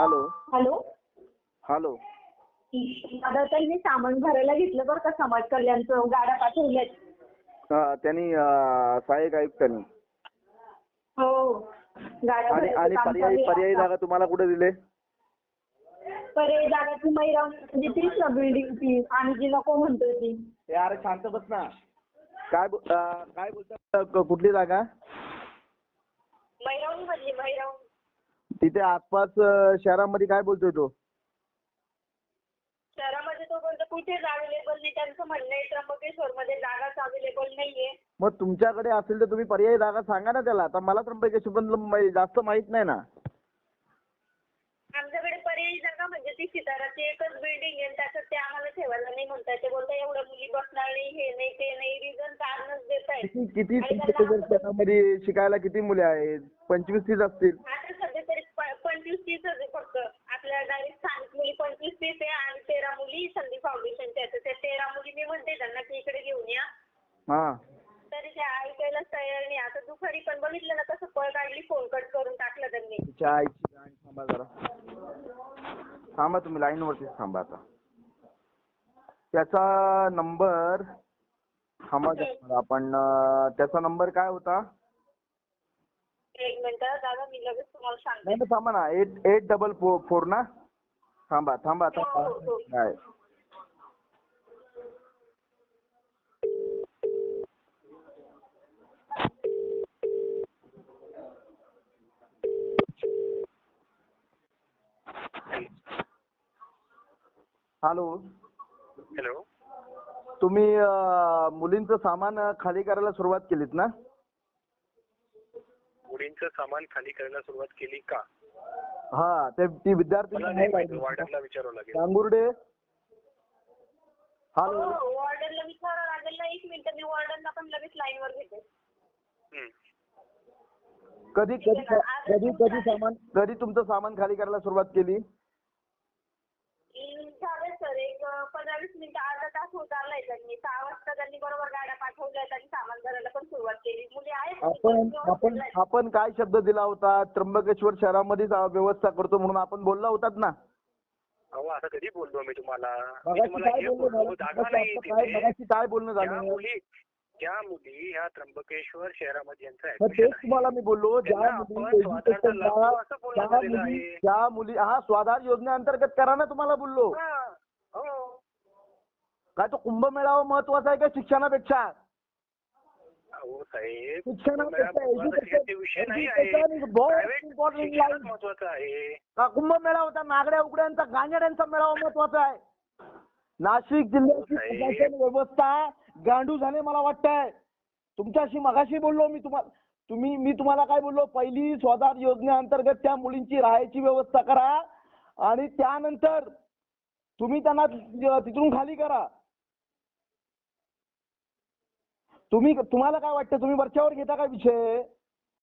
Hello hello. Hello. दादा त्यांनी सामान भरायला घेतलं बरं का, समाज कल्याणचं गाड्या पाठवल्यात. त्यांनी सहाय्यक आयुक्तांनी. हो, गाड्या आणि भरायचं काम चालू आहे पर्यायी आता. जागा तुम्हाला कुठे दिले? पर्यायी जागा ती मैराव म्हणजे तीच ना बिल्डिंग ती, आणि जी नको म्हणतोय ती. यार शांत बस ना. काय बोलतात, कुठली जागा? मैरावणी मधली मैराव. तिथे आसपास शहरामध्ये काय बोलतोय तो? शहरामध्ये तो बोलतो कुठेच अवेलेबल नाही. त्यांचं म्हणणं आहे त्र्यंबकेश्वर मध्ये जागाच अवेलेबल नाहीये. मग तुमच्याकडे असेल तर तुम्ही पर्यायी जागा सांगा ना त्याला. आता मला त्र्यंबकेश्वर जास्त माहित नाही ना. आमच्याकडे पर्यायी जागा म्हणजे ती सिताराची एकच बिल्डिंग आहे, त्याच्यात ते आम्हाला ठेवायला नाही म्हणतात. ते बोलतात एवढ्या मुली बसणार नाही, हे नाही ते नाही, रिझन कारणच देत आहेत. किती शहरामध्ये शिकायला किती मुले आहेत? 25-30 असतील. आता सध्या तरी 25-30 आहे फक्त. आपल्या डायरेक्ट स्थानिक मुली 25-30 आहे आणि 13 मुली संदीप फाउंडेशनच्या आहेत. त्या 13 मुली मी म्हणते त्यांना की इकडे घेऊन या, हा. तरी ते ऐकायलाच तयार नाही. आता दुपारी पण बघितलं ना कसं पळ काढली, फोन कट करून टाकला त्यांनी. तिच्या आईची गाणी थांबा जरा. थांबा तुम्ही लाईन वरतीच थांबा आता. त्याचा नंबर थांबा आपण. त्याचा नंबर काय होता? एक मिनिट दादा, मी लगेच तुम्हाला सांगते. नाही थांबा ना. 8844 ना. थांबा हो. काय? हॅलो. हॅलो. तुम्ही मुलींचं सामान खाली करायला सुरुवात केलीत ना? मुलींचं सामान खाली करायला सुरुवात केली का? हा. ती विद्यार्थी मला नाही माहिती, वॉर्डनला विचारावं लागेल. गांगुर्डे. हॅलो. वॉर्डनला विचारावं लागेल ना. एक मिनिट, मी वॉर्डनला पण लगेच लाईन वर घेते. कधी तुमचं सामान खाली करायला सुरुवात केली? झालं सर, एक 15-20 मिनिटं, अर्धा तास होत आलाय. त्यांनी 6 वाजता त्यांनी बरोबर गाड्या पाठवल्यात आणि सामान भरायला पण सुरुवात केली. मुली आहेत. आपण काय शब्द दिला होता? त्र्यंबकेश्वर शहरामध्येच व्यवस्था करतो म्हणून आपण बोलला होतात ना. अहो असं कधी बोललो मी तुम्हाला? काय बोलणं झालं? त्या मुली ह्या त्र्यंबकेश्वर शहरामध्ये तेच तुम्हाला मी बोललो. ज्या मुली हा स्वाधार योजनेअंतर्गत करा ना, तुम्हाला बोललो. काय तो कुंभमेळावा महत्वाचा आहे का शिक्षणापेक्षा? कुंभमेळा होता नागड्या उघड्यांचा गांजाड्यांचा मेळावा महत्वाचा आहे. नाशिक जिल्ह्याची प्रशासन व्यवस्था गांडू झाले मला वाटतंय. तुमच्याशी मगाशी बोललो मी तुम्हाला काय बोललो? पहिली स्वाधार योजनेअंतर्गत त्या मुलींची राहायची व्यवस्था करा आणि त्यानंतर तुम्ही त्यांना तिथून खाली करा. तुम्हाला काय वाटतं? तुम्ही वरच्यावर घेता का विषय?